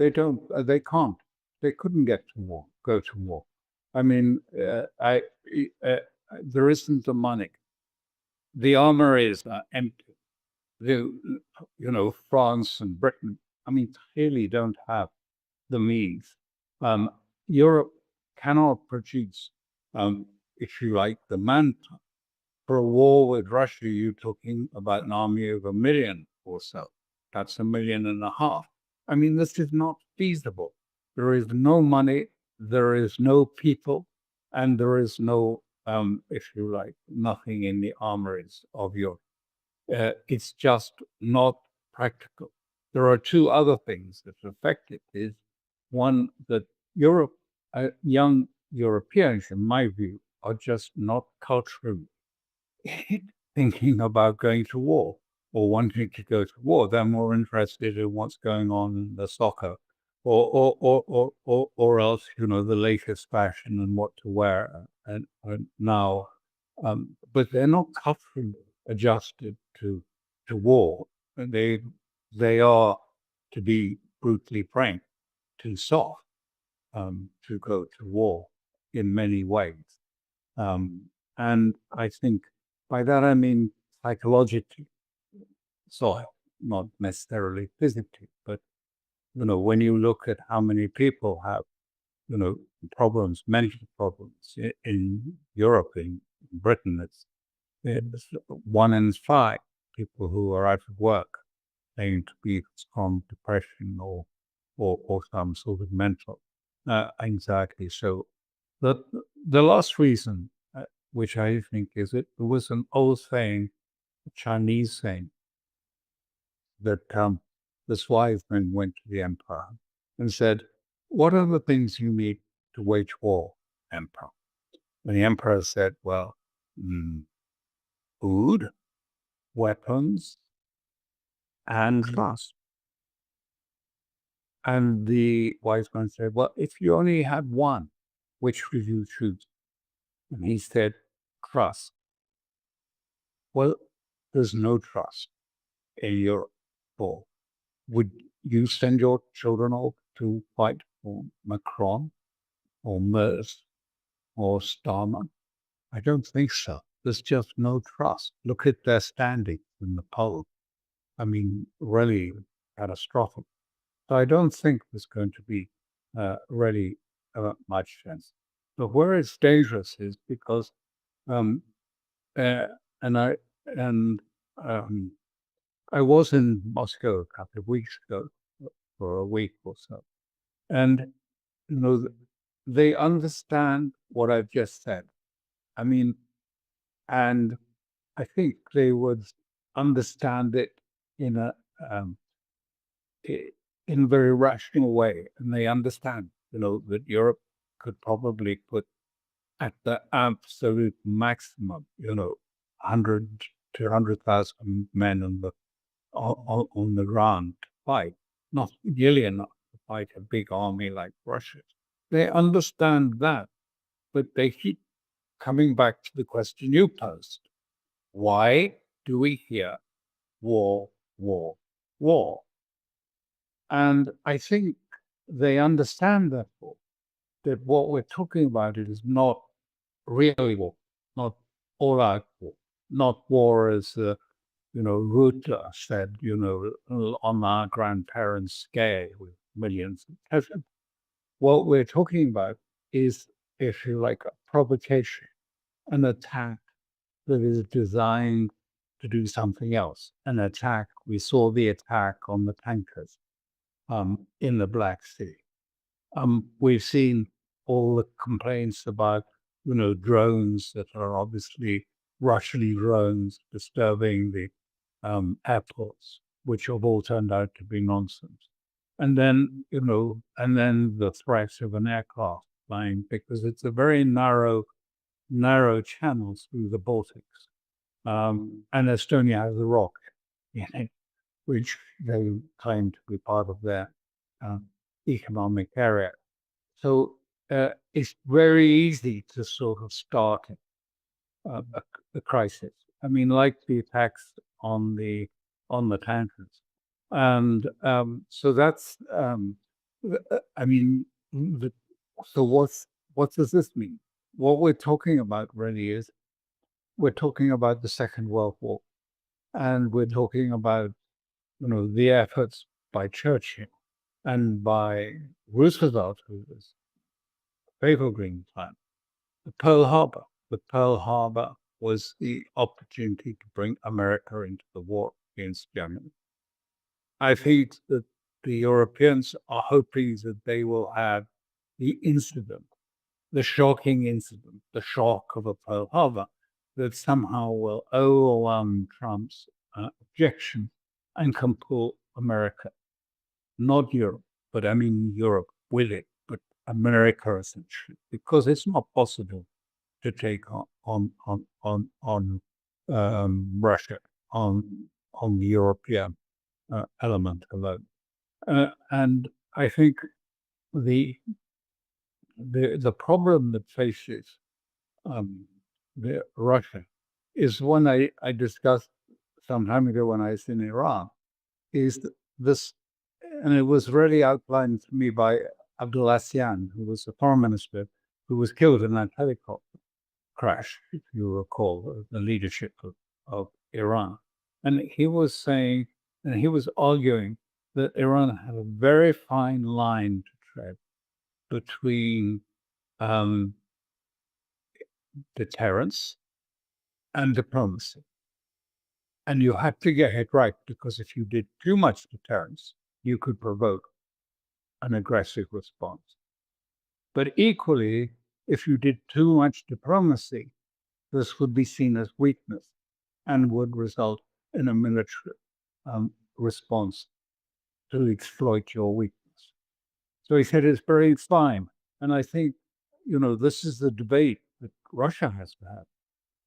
They don't. They can't. They couldn't go to war. I mean, there isn't the money. The armories are empty. France and Britain, I mean, clearly don't have the means. Europe cannot produce, if you like, the manpower. For a war with Russia, you're talking about an army of 1 million or so. That's 1.5 million. I mean, this is not feasible. There is no money, there is no people, and there is no, if you like, nothing in the armories of Europe. It's just not practical. There are two other things that affect it. Is one, that Europe, young Europeans, in my view, are just not culturally thinking about going to war or wanting to go to war. They're more interested in what's going on in the soccer, or else, the latest fashion and what to wear and now. But they're not culturally adjusted to war. And they are, to be brutally frank, too soft to go to war in many ways. And I think by that I mean psychologically, so not necessarily physically, but when you look at how many people have problems, mental problems in Europe, in Britain, it's 1 in 5 people who are out of work claim to be from depression or some sort of mental anxiety. So the last reason, which I think is it was an old saying, a Chinese saying, that this wise man went to the emperor and said, "What are the things you need to wage war, emperor?" And the emperor said, "Well, food, weapons, and trust." And the wise man said, "Well, if you only had one, which would you choose?" And he said, "Trust." Well, there's no trust in Europe. For would you send your children off to fight for Macron or Merz or Starmer? I don't think so. There's just no trust. Look at their standing in the polls. I mean, really catastrophic. So I don't think there's going to be really much sense. But where it's dangerous is because, and I was in Moscow a couple of weeks ago for a week or so, and they understand what I've just said. I mean, and I think they would understand it in a very rational way, and they understand, that Europe could probably put at the absolute maximum, 100 to 100,000 men on the ground to fight, not nearly enough to fight a big army like Russia. They understand that, but they keep coming back to the question you posed. Why do we hear war, war, war? And I think they understand, therefore, that what we're talking about is not really war, not all-out war, not war as Ruth said, on our grandparents' scale with millions of peasants. What we're talking about is, if you like, a provocation, an attack that is designed to do something else. An attack, we saw the attack on the tankers in the Black Sea. We've seen all the complaints about, drones that are obviously Russian drones disturbing the airports, which have all turned out to be nonsense. And then, the threat of an aircraft flying, because it's a very narrow channel through the Baltics. And Estonia has a rock in it, which they claim to be part of their economic area. So it's very easy to sort of start a crisis. I mean, like the attacks on the tankers, and so that's I mean, the, so what does this mean? What we're talking about really is we're talking about the Second World War, and we're talking about the efforts by Churchill and by Roosevelt, who was favorable Green Plan, the Pearl Harbor. The Pearl Harbor was the opportunity to bring America into the war against Germany. I think that the Europeans are hoping that they will have the incident, the shocking incident, the shock of a Pearl Harbor, that somehow will overwhelm Trump's objection and can pull America, not Europe, but I mean Europe with it, but America essentially, because it's not possible to take on Russia on the European element alone. And I think the the problem that faces Russia is one I discussed some time ago when I was in Iran, is this, and it was really outlined to me by Abdullahian, who was the foreign minister, who was killed in that helicopter crash, if you recall, the leadership of Iran. And he was saying, and he was arguing that Iran had a very fine line to tread between um, deterrence and diplomacy. And you had to get it right, because if you did too much deterrence, you could provoke an aggressive response. But equally, if you did too much diplomacy, this would be seen as weakness and would result in a military response to exploit your weakness. So he said it's very fine. And I think, this is the debate that Russia has to have.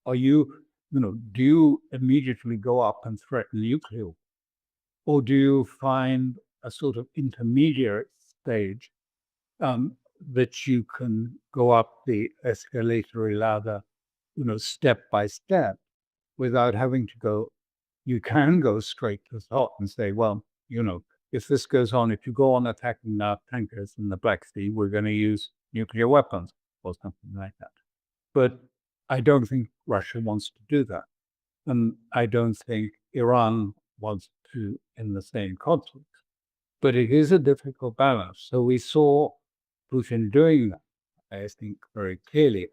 Are do you immediately go up and threaten nuclear? Or do you find a sort of intermediate stage that you can go up the escalatory ladder, step by step, without having to go? You can go straight to the top and say, well, if this goes on, if you go on attacking our tankers in the Black Sea, we're going to use nuclear weapons or something like that. But I don't think Russia wants to do that. And I don't think Iran wants to in the same conflict. But it is a difficult balance. So we saw Putin doing that, I think, very clearly.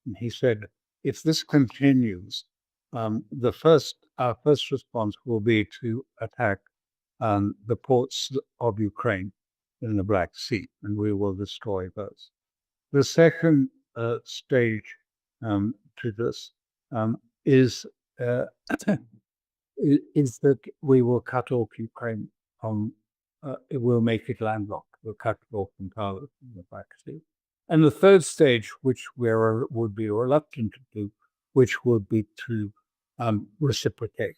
And he said, if this continues, our first response will be to attack the ports of Ukraine in the Black Sea, and we will destroy those. The second stage to this is is that we will cut off Ukraine from, it will make it landlocked. We'll cut it off entirely from the Black Sea. And the third stage, which we would be reluctant to do, which would be to reciprocate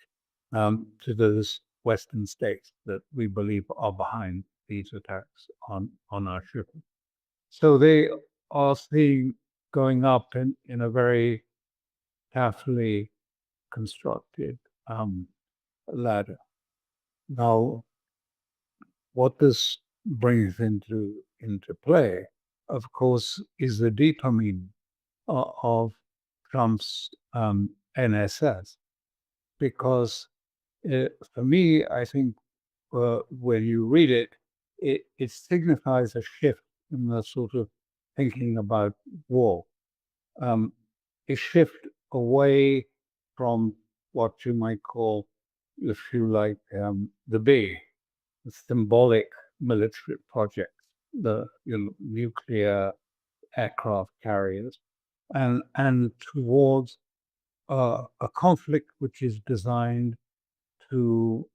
to those Western states that we believe are behind these attacks on our shipping. So they are seeing going up in a very carefully constructed ladder. Now, what this brings into play, of course, is the deeper meaning of Trump's NSS, because for me, I think when you read it, it signifies a shift in the sort of thinking about war, a shift away from what you might call, if you like, the big symbolic military projects, the nuclear aircraft carriers, and towards a conflict which is designed to,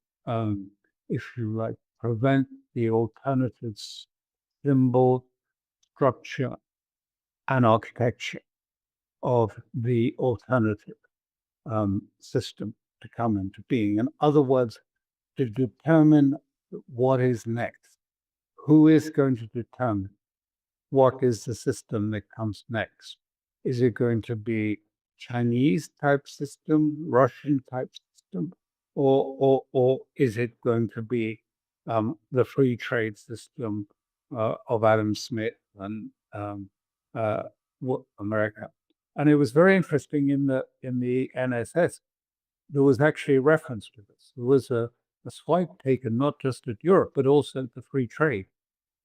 if you like, prevent the alternative symbol, structure, and architecture of the alternative system to come into being. In other words, to determine what is next. Who is going to determine what is the system that comes next? Is it going to be Chinese type system, Russian type system, or is it going to be the free trade system of Adam Smith and America. And it was very interesting in the NSS. There was actually a reference to this. There was a swipe taken not just at Europe, but also at the free trade.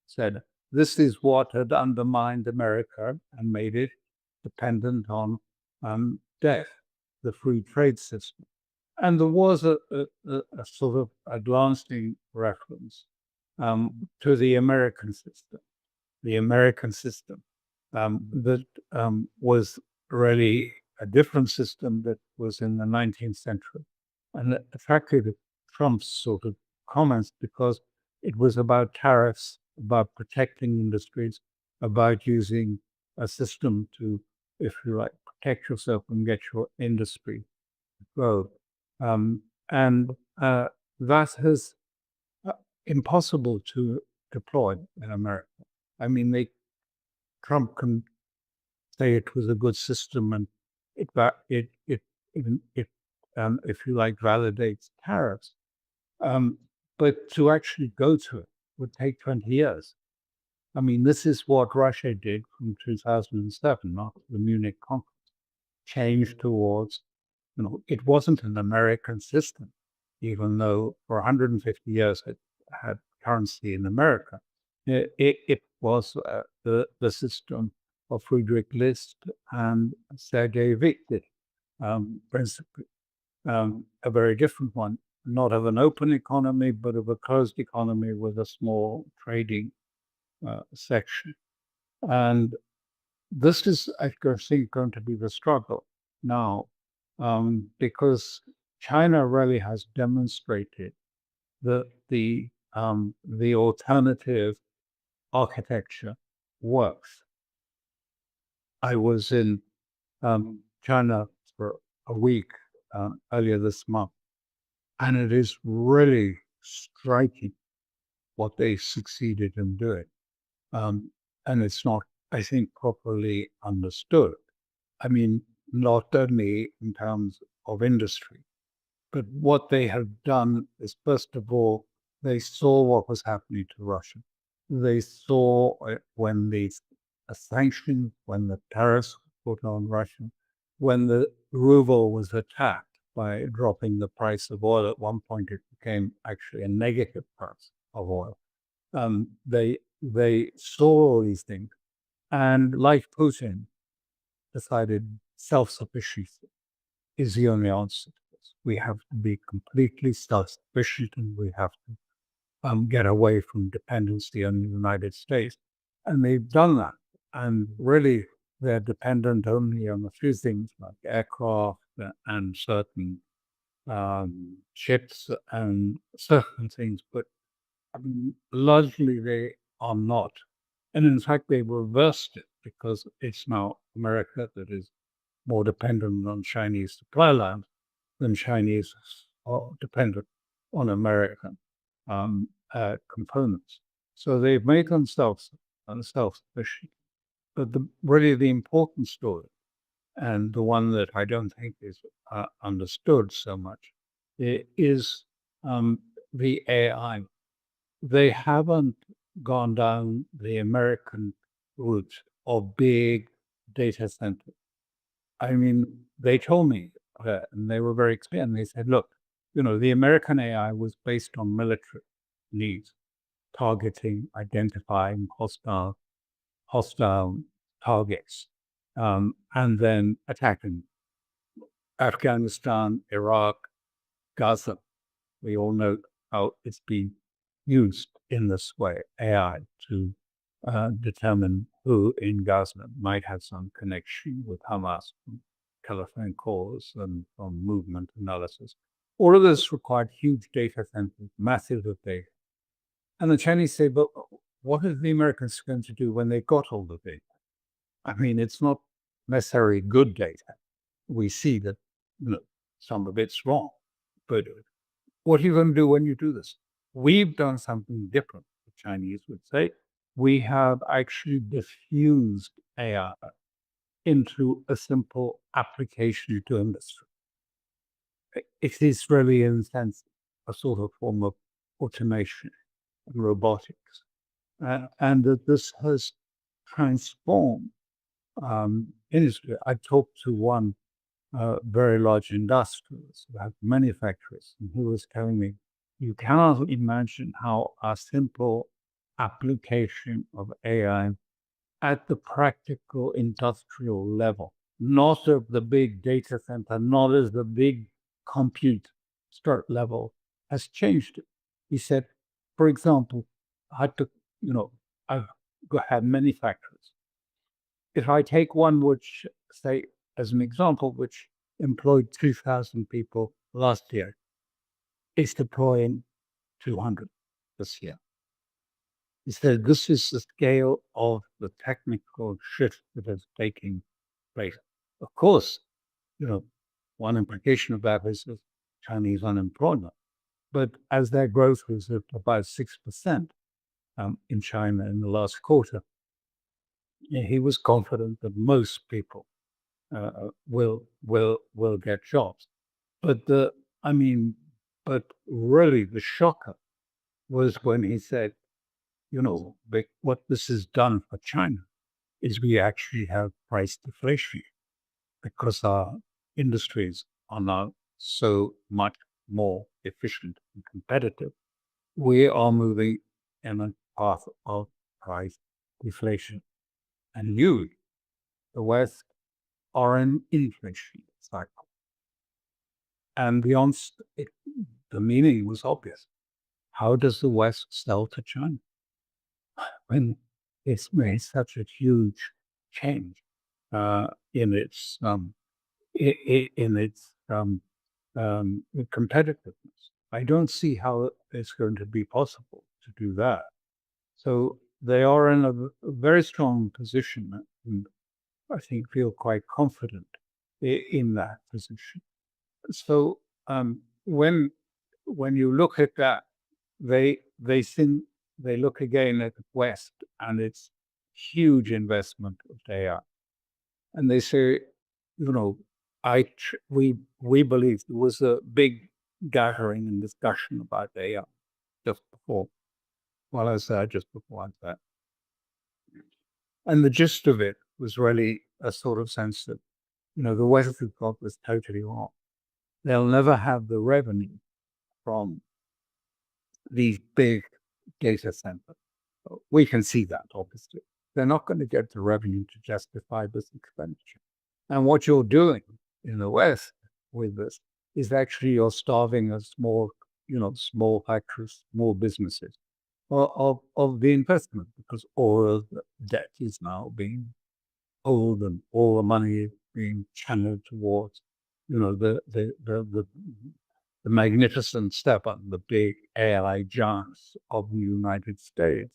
Said this is what had undermined America and made it dependent on debt, the free trade system. And there was a sort of a glancing reference to the American system. The American system that was really a different system that was in the 19th century. And it attracted Trump's sort of comments because it was about tariffs, about protecting industries, about using a system to, if you like, protect yourself and get your industry to grow. And that is impossible to deploy in America. I mean, Trump can say it was a good system and it if you like, validates tariffs. But to actually go to it would take 20 years. I mean, this is what Russia did from 2007 after the Munich conference, changed towards, it wasn't an American system, even though for 150 years it had currency in America. It was the system of Friedrich List and Sergei Wittgenstein, principally a very different one, not of an open economy, but of a closed economy with a small trading section. And this is, I think, going to be the struggle now, because China really has demonstrated that the alternative architecture works. I was in China for a week earlier this month, and it is really striking what they succeeded in doing. And it's not, I think, properly understood. I mean, not only in terms of industry, but what they have done is, first of all, they saw what was happening to Russia. They saw when the sanctions, when the tariffs were put on Russia, when the ruble was attacked by dropping the price of oil. At one point, it became actually a negative price of oil. They saw all these things, and like Putin, decided self-sufficiency is the only answer to this. We have to be completely self-sufficient, and we have to get away from dependency on the United States. And they've done that. And really, they're dependent only on a few things like aircraft and certain ships and certain things, but largely they are not. And in fact, they reversed it because it's now America that is more dependent on Chinese supply lines than Chinese are dependent on American components. So they've made themselves self-sufficient. But really the important story, and the one that I don't think is understood so much, is the AI. They haven't gone down the American route of big data centers. I mean, they told me, and they were very clear, and they said, look, the American AI was based on military needs, targeting, identifying hostile targets, and then attacking Afghanistan, Iraq, Gaza. We all know how it's been used in this way, AI, to determine who in Gaza might have some connection with Hamas from telephone calls and from movement analysis. All of this required huge data centers, massive data. And the Chinese say, but what are the Americans going to do when they got all the data? I mean, it's not necessarily good data. We see that some of it's wrong. But what are you going to do when you do this? We've done something different, the Chinese would say. We have actually diffused AI into a simple application to industry. It is really, in a sense, a sort of form of automation and robotics. and that this has transformed industry. I talked to one very large industrialist who had many factories, and he was telling me, you cannot imagine how a simple application of AI at the practical industrial level, not of the big data center, not as the big compute start level, has changed it. He said, for example, I took, I've had many factories. If I take one which, say, as an example, which employed 2,000 people last year, it's deploying 200 this year. He said this is the scale of the technical shift that is taking place. Of course, one implication of that is Chinese unemployment. But as their growth was at about 6% in China in the last quarter, he was confident that most people will get jobs. But but really the shocker was when he said, what this has done for China is we actually have price deflation because our industries are now so much more efficient and competitive. We are moving in a path of price deflation. And you, the West, are in inflation cycle. And beyond it, the meaning was obvious. How does the West sell to China when it's made such a huge change in its competitiveness? I don't see how it's going to be possible to do that. So they are in a very strong position, and I think feel quite confident in that position. So when you look at that, they look again at the West and its huge investment of AI, and they say, we believe there was a big gathering and discussion about AI just before. Well, I said just before that, and the gist of it was really a sort of sense that the West has got this totally wrong. They'll never have the revenue from these big data centers. We can see that, obviously. They're not going to get the revenue to justify this expenditure. And what you're doing in the West with this is actually you're starving a small factories, small businesses of the investment, because all of the debt is now being pulled and all the money being channeled towards, the magnificent step up, the big AI giants of the United States.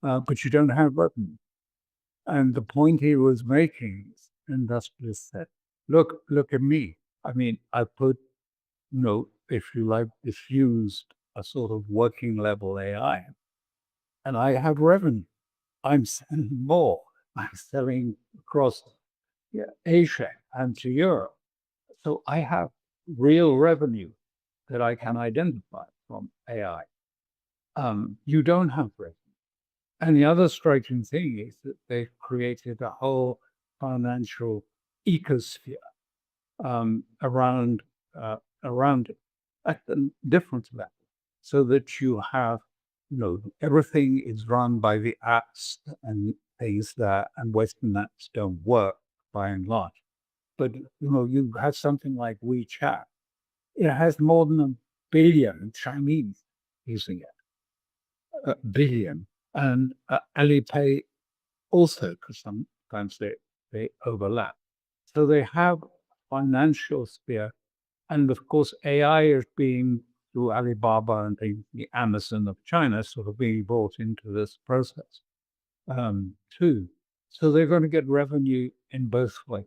But you don't have revenue. And the point he was making, industrialists said, look at me. I mean, I put, if you like, diffused a sort of working level AI, and I have revenue. I'm selling more. I'm selling across Asia and to Europe. So I have real revenue that I can identify from AI. You don't have revenue. And the other striking thing is that they've created a whole financial ecosphere around it at a different level, so that you have, everything is run by the apps and things that, and Western apps don't work by and large. But you have something like WeChat. It has more than 1 billion Chinese using it, 1 billion, and Alipay also, because sometimes they overlap. So they have financial sphere, and of course AI is being, through Alibaba and the Amazon of China, sort of being brought into this process too. So they're going to get revenue in both ways.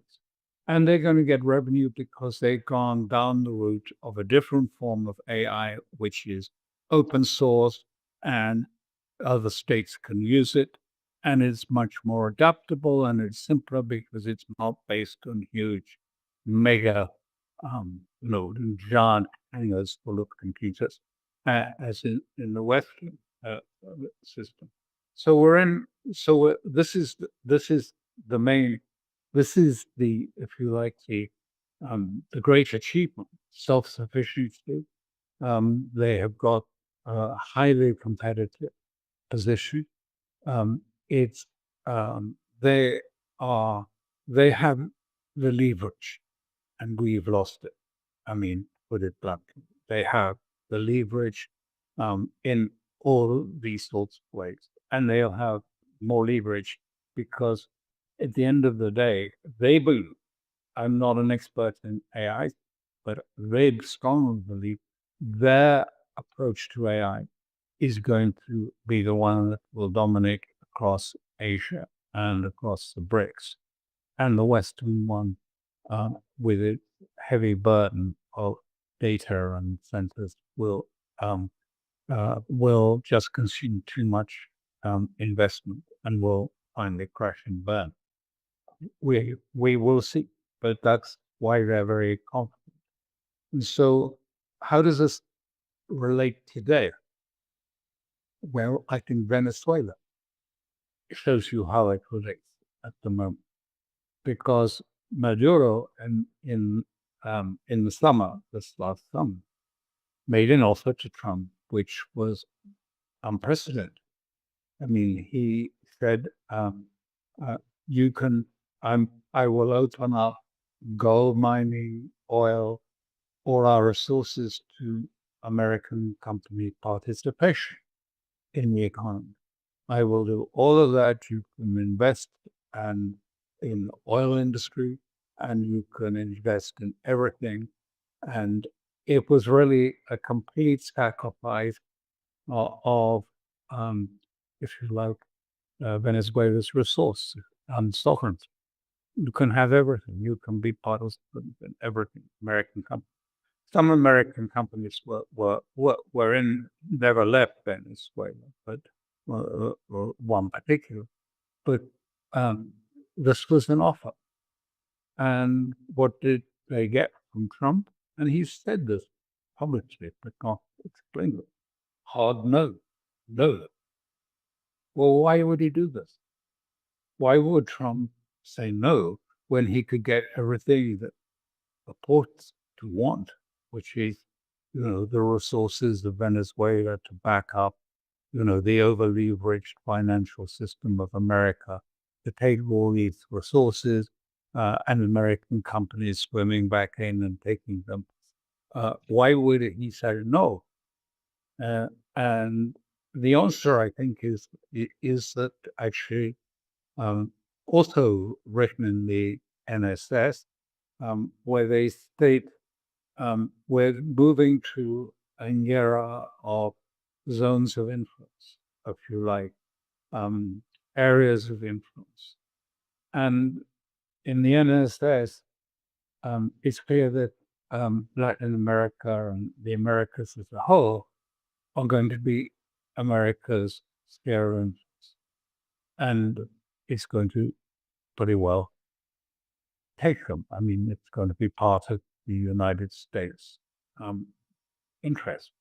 And they're going to get revenue because they've gone down the route of a different form of AI, which is open source, and other states can use it. And it's much more adaptable, and it's simpler because it's not based on huge, mega, giant hangars full of computers, as in the Western system. So we're in. So this is the main. This is the, if you like, the great achievement, self-sufficiency. They have got a highly competitive position. It's they are they have the leverage, and we've lost it. I mean, put it bluntly, they have the leverage in all these sorts of ways, and they'll have more leverage because at the end of the day, they believe. I'm not an expert in AI, but they strongly believe their approach to AI is going to be the one that will dominate across Asia and across the BRICS, and the Western one with its heavy burden of data and sensors will just consume too much investment and will finally crash and burn. We will see, but that's why they're very confident. And so, how does this relate today? Well, I think Venezuela shows you how it relates at the moment, because Maduro in the summer, this last summer, made an offer to Trump, which was unprecedented. I mean, he said, "You can, I will open up gold mining, oil, all our resources to American company participation in the economy. I will do all of that. You can invest and in the oil industry, and you can invest in everything." And it was really a complete sacrifice of, um, if you like, Venezuela's resources and sovereignty. You can have everything. You can be participant in everything. American companies. Some American companies were in, never left Venezuela, but one particular. But this was an offer. And what did they get from Trump? And he said this publicly, but not explained it. Hard no. No. Well, why would he do this? Why would Trump say no when he could get everything that reports to want, which is, the resources of Venezuela to back up, the over-leveraged financial system of America, to take all these resources and American companies swimming back in and taking them. Why would he say no? And the answer, I think, is that actually also written in the NSS, where they state we're moving to an era of zones of influence, if you like, areas of influence. And in the NSS, it's clear that Latin America and the Americas as a whole are going to be America's sphere of influence. And it's going to pretty well take them. I mean, it's going to be part of the United States interest.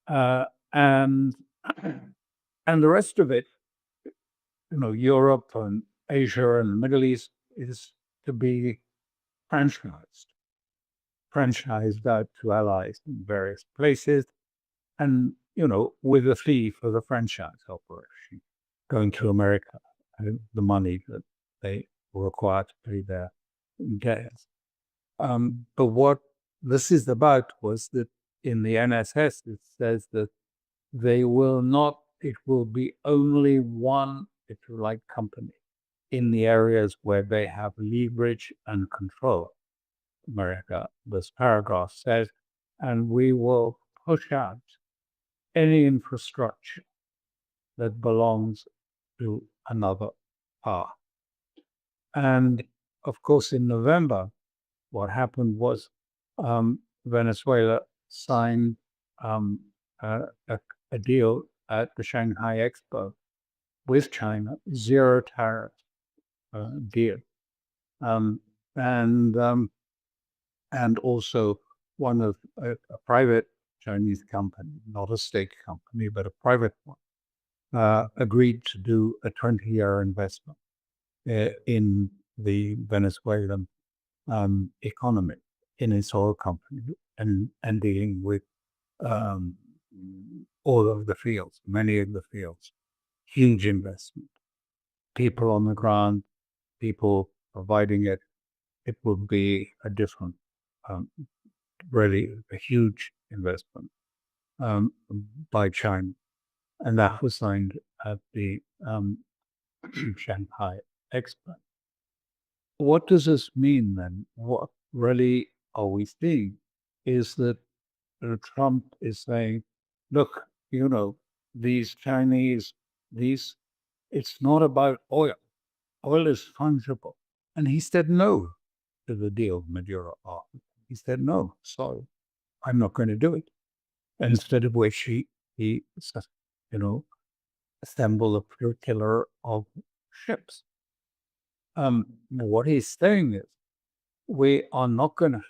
And and the rest of it, Europe and Asia and the Middle East, is to be franchised out to allies in various places, and with a fee for the franchise operation going to America, the money that they were required to pay their gas. But what this is about was that in the NSS, it says that they will not, it will be only one, if you like, company in the areas where they have leverage and control. America, this paragraph says, and we will push out any infrastructure that belongs to another power. And of course, in November, what happened was Venezuela signed a deal at the Shanghai Expo with China, zero tariff deal, and also one of a private Chinese company, not a state company, but a private one, agreed to do a 20-year investment in the Venezuelan economy, in its oil company, and dealing with um, all of the fields, many of the fields. Huge investment. People on the ground, people providing it. It would be a different, um, really a huge investment by China. And that was signed at the Shanghai Expo. What does this mean then? What really are we seeing is that Trump is saying, look, these Chinese, it's not about oil. Oil is fungible. And he said no to the deal Maduro offered. He said, no, sorry, I'm not going to do it. Instead of which he assembled a flotilla of ships. What he's saying is, we are not going to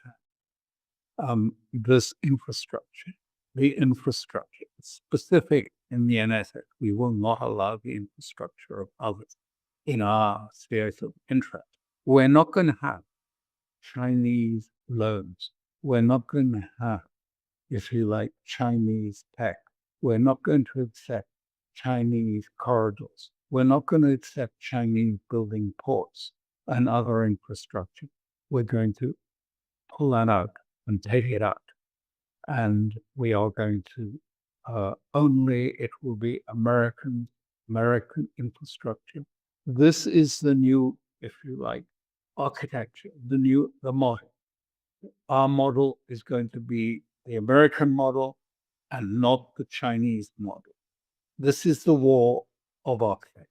have this infrastructure. The infrastructure specific in the NSA. We will not allow the infrastructure of others in our spheres of interest. We're not going to have Chinese loans. We're not going to have, if you like, Chinese tech. We're not going to accept Chinese corridors. We're not going to accept Chinese building ports and other infrastructure. We're going to pull that out and take it out. And we are going to only, it will be American infrastructure. This is the new, if you like, architecture, the model. Our model is going to be the American model and not the Chinese model. This is the war of architecture.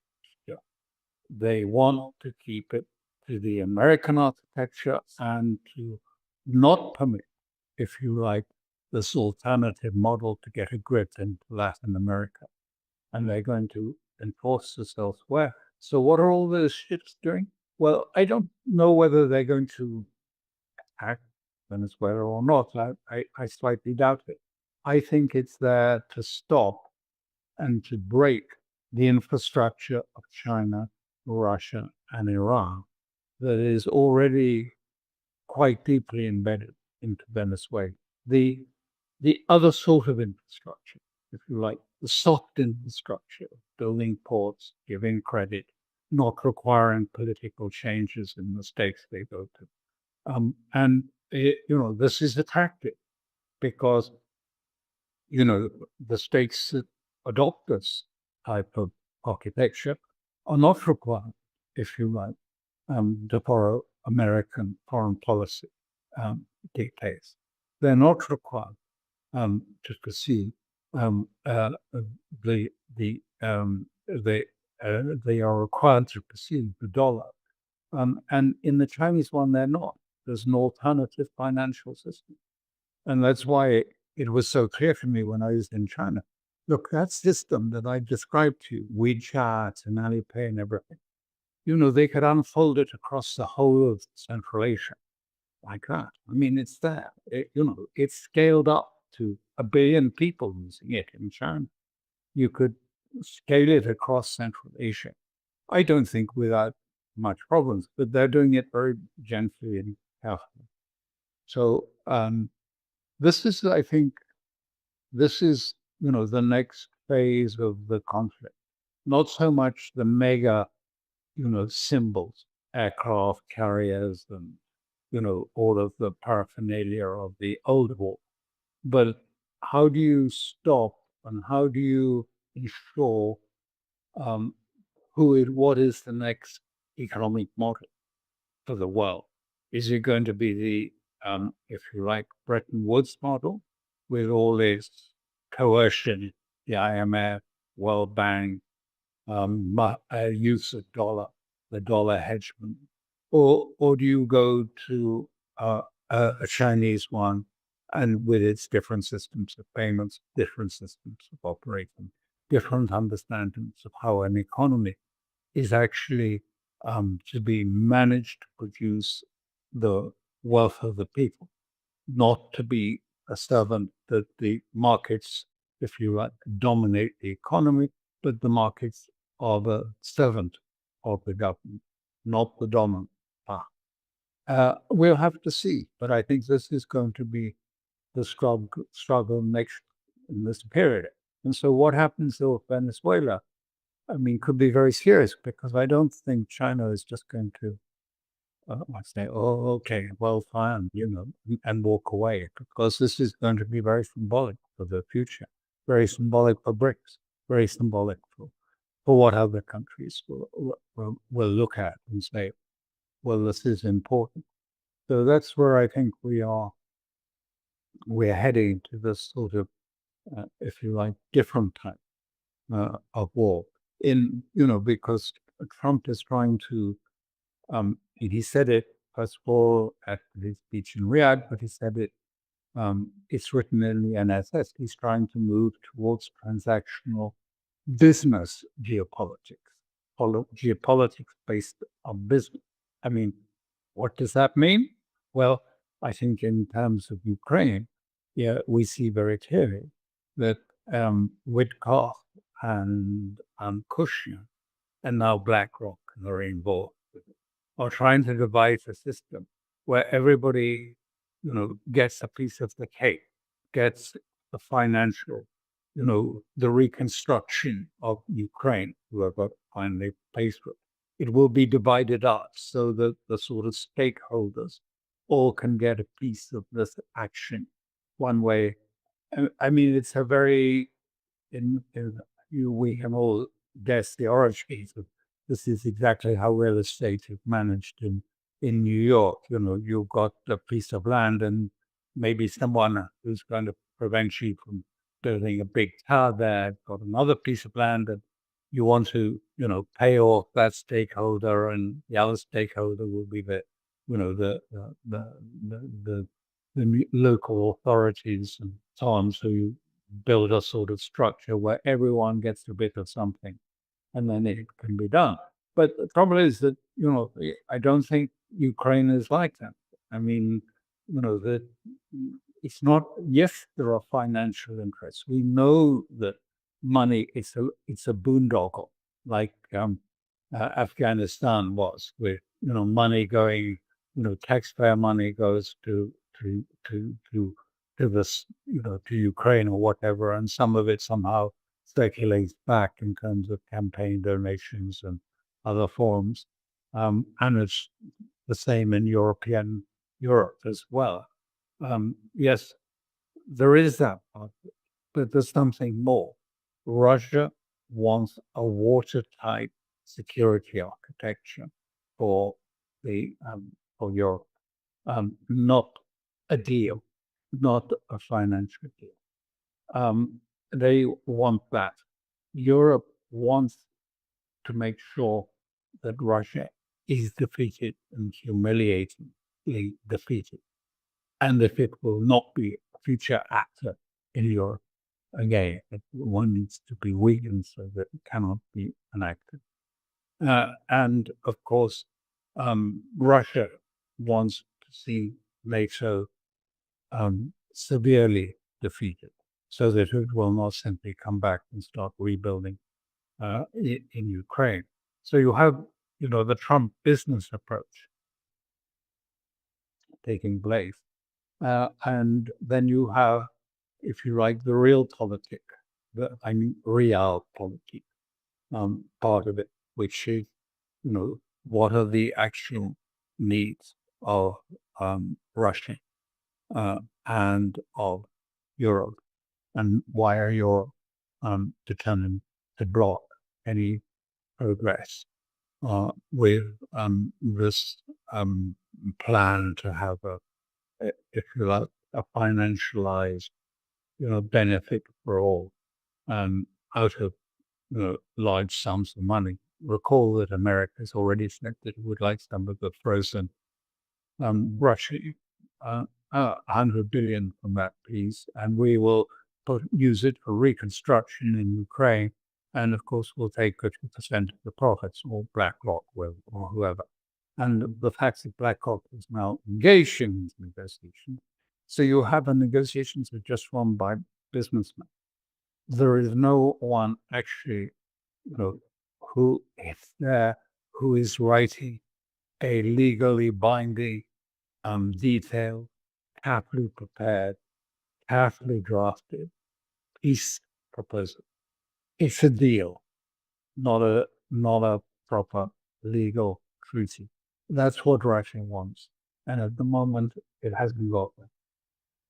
They want to keep it to the American architecture and to not permit, if you like, this alternative model to get a grip into Latin America. And they're going to enforce this elsewhere. So what are all those ships doing? Well, I don't know whether they're going to attack Venezuela or not. I slightly doubt it. I think it's there to stop and to break the infrastructure of China, Russia, and Iran that is already quite deeply embedded into Venezuela. The other sort of infrastructure, if you like, the soft infrastructure, building ports, giving credit, not requiring political changes in the states they go to. This is a tactic because, the states that adopt this type of architecture are not required, if you like, to follow American foreign policy dictates. They're not required to proceed. They are required to perceive the dollar. And in the Chinese one, they're not. There's an alternative financial system. And that's why it was so clear to me when I was in China. Look, that system that I described to you, WeChat and Alipay and everything, they could unfold it across the whole of Central Asia like that. I mean, it's there. It's scaled up to 1 billion people using it in China. You could scale it across Central Asia. I don't think without much problems, but they're doing it very gently and carefully. So this is, I think, the next phase of the conflict. Not so much the mega, symbols, aircraft carriers and, all of the paraphernalia of the old war. But how do you stop and how do you ensure what is the next economic model for the world? Is it going to be the, if you like, Bretton Woods model with all this coercion, the IMF, World Bank, use of the dollar hedge fund, or do you go to a Chinese one and with its different systems of payments, different systems of operating, different understandings of how an economy is actually to be managed to produce the wealth of the people, not to be a servant that the markets, if you like, dominate the economy but the markets are the servant of the government, not the dominant part. We'll have to see, but I think this is going to be the struggle next in this period. And so what happens with Venezuela, I mean, could be very serious, because I don't think China is just going to say, oh, okay, well, fine, and walk away, because this is going to be very symbolic for the future, very symbolic for BRICS, very symbolic for what other countries will look at and say, well, this is important. So that's where I think we're heading to this sort of, if you like, different type of war. Because Trump is trying to, he said it first of all at his speech in Riyadh, but he said it, it's written in the NSS. He's trying to move towards transactional business geopolitics, geopolitics based on business. I mean, what does that mean? Well, I think in terms of Ukraine, we see very clearly that Witkoff and Kushner and now BlackRock are involved, are trying to devise a system where everybody, gets a piece of the cake, gets the financial, the reconstruction of Ukraine, whoever finally pays for it. It will be divided up so that the sort of stakeholders all can get a piece of this action one way. I mean, it's a very, we can all guess the origins of this. Is exactly how real estate is managed in New York. You've got a piece of land and maybe someone who's going to prevent you from building a big tower there, got another piece of land and you want to, pay off that stakeholder, and the other stakeholder will be the, the local authorities and so on. So you build a sort of structure where everyone gets a bit of something, and then it can be done. But the trouble is that, I don't think Ukraine is like that. I mean, that it's not, yes, there are financial interests. We know that money it's a boondoggle, like Afghanistan was, with money going, taxpayer money goes to this, to Ukraine or whatever, and some of it somehow circulates back in terms of campaign donations and other forms, and it's the same in Europe as well. Yes, there is that part, but there's something more. Russia wants a watertight security architecture for the for Europe, not a deal, not a financial deal. They want that. Europe wants to make sure that Russia is defeated and humiliatingly defeated, and if it will not be a future actor in Europe again, one needs to be weakened so that it cannot be an actor. And of course, Russia wants to see NATO severely defeated, so that it will not simply come back and start rebuilding in Ukraine. So you have, the Trump business approach taking place. And then you have, if you like, the real politic, real politic part of it, which is, what are the actual needs of Russia and of Europe, and why are you determined to block any progress with this plan to have if you like, a financialized, benefit for all, out of large sums of money. Recall that America has already said that it would like some of the frozen Russia, $100 billion from that piece, and we will use it for reconstruction in Ukraine. And of course, we'll take 50% of the profits, or BlackRock will, or whoever. And the fact that BlackRock is now engaged in these negotiations. So you have a negotiations that are just run by businessmen. There is no one actually who is there, who is writing a legally binding, detailed, carefully prepared, carefully drafted peace proposal. It's a deal, not a proper legal treaty. That's what Russia wants, and at the moment, it hasn't got that.